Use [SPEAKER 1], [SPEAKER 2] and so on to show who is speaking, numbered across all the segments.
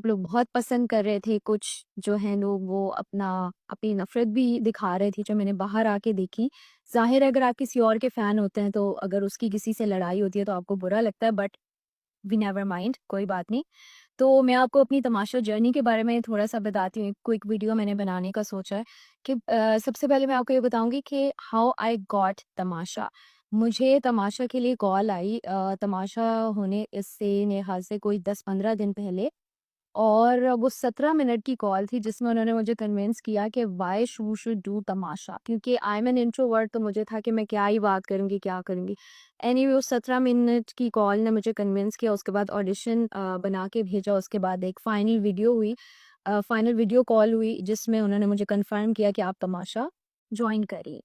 [SPEAKER 1] लोग बहुत पसंद कर रहे थे, कुछ जो हैं लोग वो अपनी नफ़रत भी दिखा रहे थे जो मैंने बाहर आके देखी। ज़ाहिर है अगर आप किसी और के फ़ैन होते हैं तो अगर उसकी किसी से लड़ाई होती है तो आपको बुरा लगता है, बट वी नेवर माइंड, कोई बात नहीं। तो मैं आपको अपनी तमाशा जर्नी के बारे में थोड़ा-सा बताती हूँ, एक क्विक वीडियो मैंने बनाने का सोचा है कि सबसे पहले मैं आपको ये बताऊँगी कि हाउ आई गॉट तमाशा। मुझे तमाशा के लिए कॉल आई, तमाशा होने इससे मेरे ख़्याल से कोई 10-15 दिन पहले, और वो 17 मिनट की कॉल थी जिसमें उन्होंने मुझे कन्विंस किया कि व्हाई यू शुड डू तमाशा, क्योंकि आई एम एन इंट्रोवर्ट, तो मुझे था कि मैं क्या ही बात करूँगी, क्या करूँगी। एनीवे वो 17 मिनट की कॉल ने मुझे कन्विंस किया, उसके बाद ऑडिशन बना के भेजा, उसके बाद एक फाइनल वीडियो कॉल हुई जिसमें उन्होंने मुझे कन्फर्म किया कि आप तमाशा जॉइन करिए।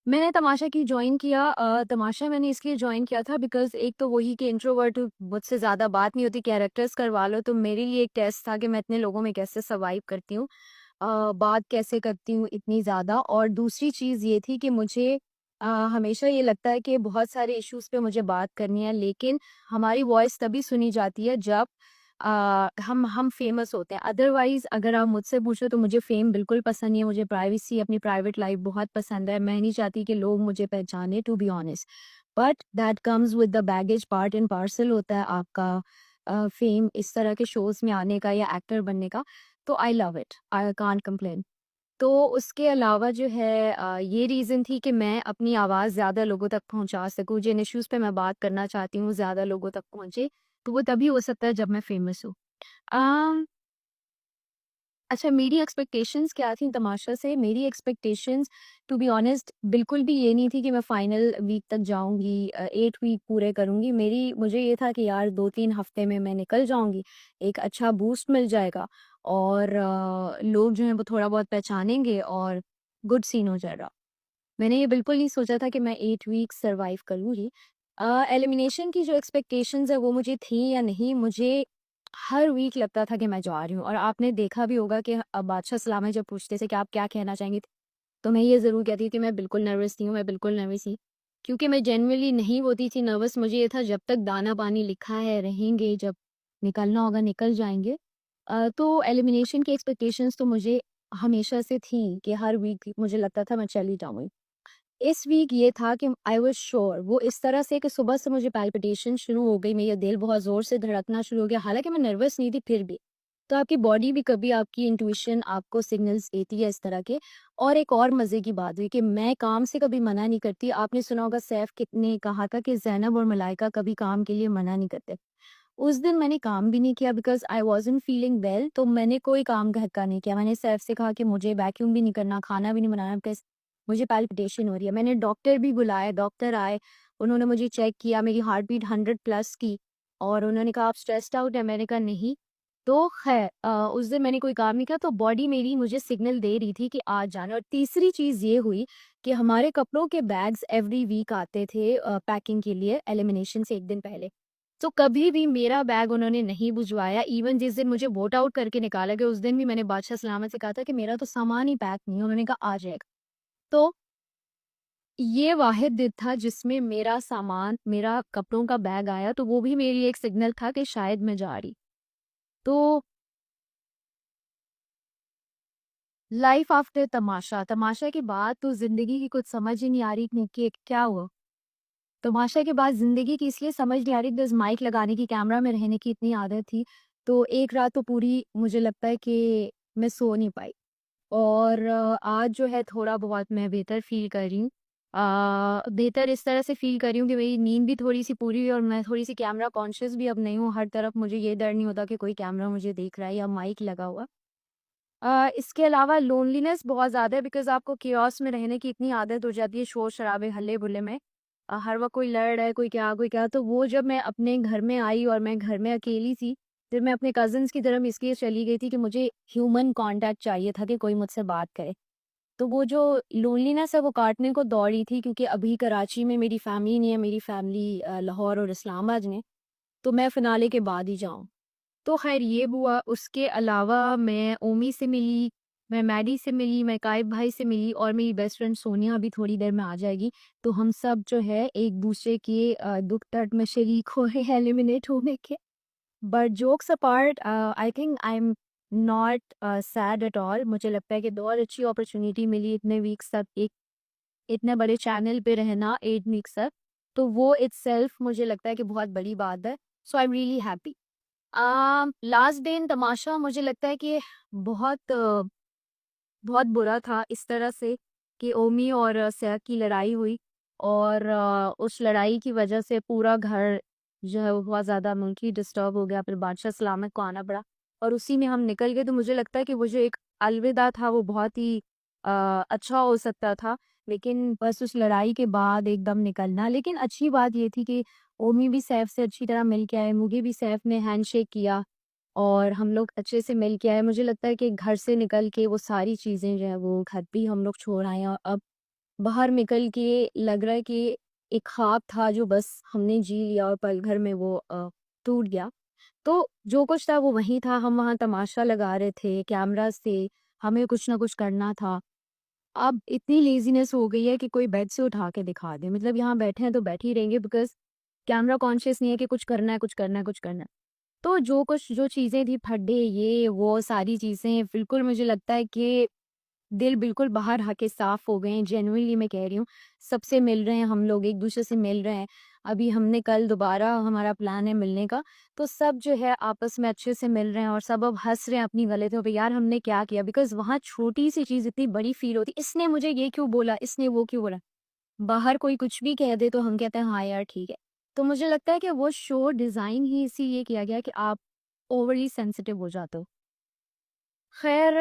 [SPEAKER 1] मैंने तमाशा की जॉइन किया, तमाशा मैंने इसलिए जॉइन किया था बिकॉज़ एक तो वही कि इंट्रोवर्ट हूँ, मुझसे ज़्यादा बात नहीं होती, कैरेक्टर्स करवा लो, तो मेरे लिए एक टेस्ट था कि मैं इतने लोगों में कैसे सर्वाइव करती हूँ, बात कैसे करती हूँ इतनी ज़्यादा। और दूसरी चीज़ ये थी कि मुझे हमेशा ये लगता है कि बहुत सारे इश्यूज़ पे मुझे बात करनी है, लेकिन हमारी वॉइस तभी सुनी जाती है जब हम फेमस होते हैं। अदरवाइज़ अगर आप मुझसे पूछो तो मुझे फ़ेम बिल्कुल पसंद नहीं है, मुझे प्राइवेसी, अपनी प्राइवेट लाइफ़ बहुत पसंद है। मैं नहीं चाहती कि लोग मुझे पहचानें, to be honest. But that comes with the baggage, part and parcel होता है आपका फ़ेम इस तरह के शोज़ में आने का या एक्टर बनने का। तो I love it, I can't complain. तो उसके अलावा जो है ये रीज़न थी कि मैं अपनी आवाज़ ज़्यादा लोगों तक पहुँचा सकूँ, जिन इश्यूज़ पे मैं बात करना चाहती हूँ ज़्यादा लोगों तक पहुँचे, तो वो तभी हो सकता है जब मैं फ़ेमस हूँ। अम, अच्छा, मेरी एक्सपेक्टेशंस क्या थी तमाशा से? मेरी एक्सपेक्टेशंस टू बी ऑनेस्ट बिल्कुल भी ये नहीं थी कि मैं फाइनल वीक तक जाऊँगी, 8 वीक पूरे करूँगी। मुझे ये था कि यार 2-3 हफ्ते में मैं निकल जाऊँगी, एक अच्छा बूस्ट मिल जाएगा और लोग जो हैं वो थोड़ा बहुत पहचानेंगे और गुड सीन हो जाएगा। मैंने ये बिल्कुल नहीं सोचा था कि मैं 8 वीक्स सर्वाइव करूँगी। एलिमिनेशन की जो एक्सपेक्टेशंस है वो मुझे थी या नहीं, मुझे हर वीक लगता था कि मैं जा रही हूँ, और आपने देखा भी होगा कि बादशाह सलामा जब पूछते थे कि आप क्या कहना चाहेंगी? तो मैं ये ज़रूर कहती थी मैं बिल्कुल नर्वस नहीं हूँ, मैं बिल्कुल नर्वस नहीं। क्योंकि मैं जेनुइनली नहीं होती थी नर्वस, मुझे ये था जब तक दाना-पानी लिखा है रहेंगे, जब निकलना होगा निकल जाएँगे। तो एलिमिनेशन की एक्सपेक्टेशंस तो मुझे हमेशा से थी कि हर वीक मुझे लगता था मैं चली जाऊँगी। इस वीक ये था कि आई वाज़ श्योर, वो इस तरह से कि सुबह से मुझे पैल्पिटेशन शुरू हो गई, मेरा दिल बहुत ज़ोर से धड़कना शुरू हो गया, हालाँकि मैं नर्वस नहीं थी फिर भी। तो आपकी बॉडी भी कभी, आपकी इंट्यूशन आपको सिग्नल्स देती है इस तरह के। और एक और मज़े की बात हुई कि मैं काम से कभी मना नहीं करती। आपने सुना होगा सैफ ने कहा था कि ज़ैनब और मलाइका कभी काम के लिए मना नहीं करते। उस दिन मैंने काम भी नहीं किया because I wasn't feeling well, तो मैंने कोई काम घर का नहीं किया। मैंने सैफ से कहा कि मुझे वैक्यूम भी नहीं करना, खाना भी नहीं बनाना बिकॉज़ मुझे पैल्पिटेशन हो रही है। मैंने डॉक्टर भी बुलाए, डॉक्टर आए, उन्होंने मुझे चेक किया, मेरी हार्ट बीट 100 प्लस की, और उन्होंने कहा आप स्ट्रेस्ड आउट हैं? मैंने कहा नहीं। तो ख़ैर उस दिन मैंने कोई काम नहीं किया, तो बॉडी मेरी मुझे सिग्नल दे रही थी कि आज जाना है। और तीसरी चीज़ ये हुई कि हमारे कपड़ों के बैग्स एवरी वीक आते थे पैकिंग के लिए एलिमिनेशन से 1 दिन पहले। तो कभी भी मेरा बैग उन्होंने नहीं भिजवाया, इवन जिस दिन मुझे वोट आउट करके निकाला गया उस दिन भी मैंने बादशाह सलामत से कहा था कि मेरा तो सामान ही पैक नहीं है, उन्होंने कहा आ जाएगा। तो ये वाहिद दिन था जिसमें मेरा सामान, मेरा कपड़ों का बैग आया, तो वो भी मेरे लिए एक सिग्नल था कि शायद मैं जा रही। तो लाइफ आफ्टर तमाशा, तमाशा के बाद तो ज़िंदगी की कुछ समझ ही नहीं आ रही कि क्या हुआ? तमाशा के बाद ज़िंदगी की इसलिए समझ नहीं आ रही बिकॉज़ माइक लगाने की, कैमरा में रहने की इतनी आदत थी, तो एक रात तो पूरी मुझे लगता है कि मैं सो नहीं पाई। और आज जो है थोड़ा बहुत मैं बेहतर फ़ील कर रही हूँ। बेहतर इस तरह से फ़ील कर रही हूँ कि मेरी नींद भी थोड़ी-सी पूरी हुई और मैं थोड़ी-सी कैमरा कॉन्शियस भी अब नहीं हूँ। हर तरफ मुझे ये डर नहीं होता कि कोई कैमरा मुझे देख रहा है या माइक लगा हुआ। इसके अलावा लोनलीनेस बहुत ज़्यादा है बिकॉज़ आपको कियोस्क में रहने की इतनी आदत हो जाती है, शोर-शराबे, हल्ले-बुल्ले में। हर वक़्त कोई लड़ रहा है, कोई क्या, तो वो जब मैं अपने घर में आई और मैं घर में अकेली थी, फिर मैं अपने कज़िन्स की तरफ इसलिए चली गई थी कि मुझे ह्यूमन कॉन्टैक्ट चाहिए था कि कोई मुझसे बात करे। तो वो जो लोनलीनेस है वो काटने को दौड़ी थी, क्योंकि अभी कराची में मेरी फैमिली नहीं है, मेरी फैमिली लाहौर और इस्लामाबाद में, तो मैं फ़िनाले के बाद ही जाऊँ। तो ख़ैर ये हुआ, उसके अलावा मैं ओमी से मिली, मैं मैडी से मिली, मैं काइब भाई से मिली और मेरी बेस्ट फ्रेंड सोनिया अभी थोड़ी देर में आ जाएगी। तो हम सब जो है एक-दूसरे के दुःख-दर्द में शरीक हो रहे हैं एलिमिनेट होने के। But jokes apart I think I am not sad at all. मुझे लगता है कि बहुत अच्छी अपॉर्चुनिटी मिली इतने वीक्स तक एक इतने बड़े चैनल पे रहना 8 वीक्स तक, तो वो इटसेल्फ मुझे लगता है कि बहुत बड़ी बात है। So I am really happy. Last day in Tamasha मुझे लगता है कि बहुत बहुत बुरा था इस तरह से कि ओमी और सैफ की लड़ाई हुई और उस लड़ाई की वजह से पूरा घर जो है वो बहुत ज़्यादा मुल्की डिस्टर्ब हो गया, फिर बादशाह सलामत को आना पड़ा और उसी में हम निकल गए। तो मुझे लगता है कि वो जो एक अलविदा था वो बहुत ही अच्छा हो सकता था, लेकिन बस उस लड़ाई के बाद एकदम निकलना। लेकिन अच्छी बात ये थी कि ओमी भी सैफ से अच्छी तरह मिल के आए, मुझे भी सैफ ने हैंडशेक किया और हम लोग अच्छे से मिल के आए। मुझे लगता है कि घर से निकल के वो सारी चीज़ें जो है वो घर पे ही हम लोग छोड़ आए हैं और अब बाहर निकल के लग रहा है कि एक ख्वाब था जो बस हमने जी लिया और पल भर में वो टूट गया। तो जो कुछ था वो वहीं था, हम वहाँ तमाशा लगा रहे थे, कैमरास थे, हमें कुछ ना कुछ करना था। अब इतनी लेज़ीनेस हो गई है कि कोई बेड से उठा के दिखा दे, मतलब यहाँ बैठे हैं तो बैठे ही रहेंगे बिकॉज़ कैमरा कॉन्शियस नहीं है कि कुछ करना है, कुछ करना है, कुछ करना है। तो जो कुछ जो चीज़ें थी फड्डे ये वो सारी चीज़ें बिल्कुल मुझे लगता है कि दिल बिल्कुल बाहर आके साफ हो गए हैं, जेन्युइनली मैं कह रही हूँ। सबसे मिल रहे हैं हम लोग, एक-दूसरे से मिल रहे हैं। अभी हमने कल दोबारा हमारा प्लान है मिलने का, तो सब जो है आपस में अच्छे से मिल रहे हैं और सब अब हँस रहे हैं अपनी गलतियों पे, यार हमने क्या किया? बिकॉज़ वहाँ छोटी-सी चीज़ इतनी बड़ी फ़ील होती है, इसने मुझे ये क्यों बोला? इसने वो क्यों बोला? बाहर कोई कुछ भी कह दे तो हम कहते हैं हाँ यार ठीक है। तो मुझे लगता है कि वो शो डिज़ाइन ही इसीलिए किया गया है कि आप ओवरली सेंसिटिव हो जाते हो। ख़ैर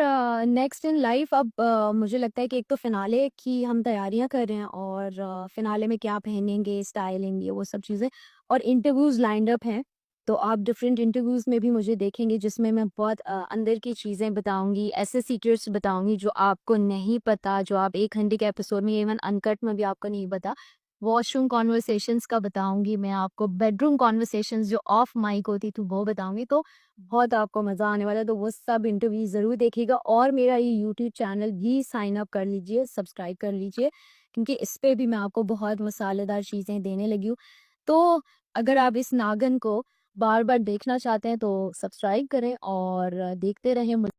[SPEAKER 1] नेक्स्ट इन लाइफ़ अब मुझे लगता है कि एक तो फ़िनाले की हम तैयारियाँ कर रहे हैं और फ़िनाले में क्या पहनेंगे, स्टाइलिंग ये वो सब चीज़ें और इंटरव्यूज़ लाइन्ड अप हैं। तो आप डिफरेंट इंटरव्यूज़ में भी मुझे देखेंगे जिसमें मैं बहुत अंदर की चीज़ें बताऊँगी, ऐसे सीक्रेट्स बताऊँगी जो आपको नहीं पता, जो आप 1 घंटे के एपिसोड में इवन अनकट में भी आपको नहीं पता। वॉशरूम कन्वर्सेशंस का बताऊँगी मैं आपको, बेडरूम कन्वर्सेशंस जो ऑफ माइक होती थी वो बताऊँगी। तो बहुत आपको मज़ा आने वाला है, तो वो सब इंटरव्यू ज़रूर देखिएगा और मेरा ये यूट्यूब चैनल भी साइन अप कर लीजिए, सब्सक्राइब कर लीजिए, क्योंकि इस पे भी मैं आपको बहुत मसालेदार चीज़ें देने लगी हूँ। तो अगर आप इस नागिन को बार-बार देखना चाहते हैं तो सब्सक्राइब करें और देखते रहें।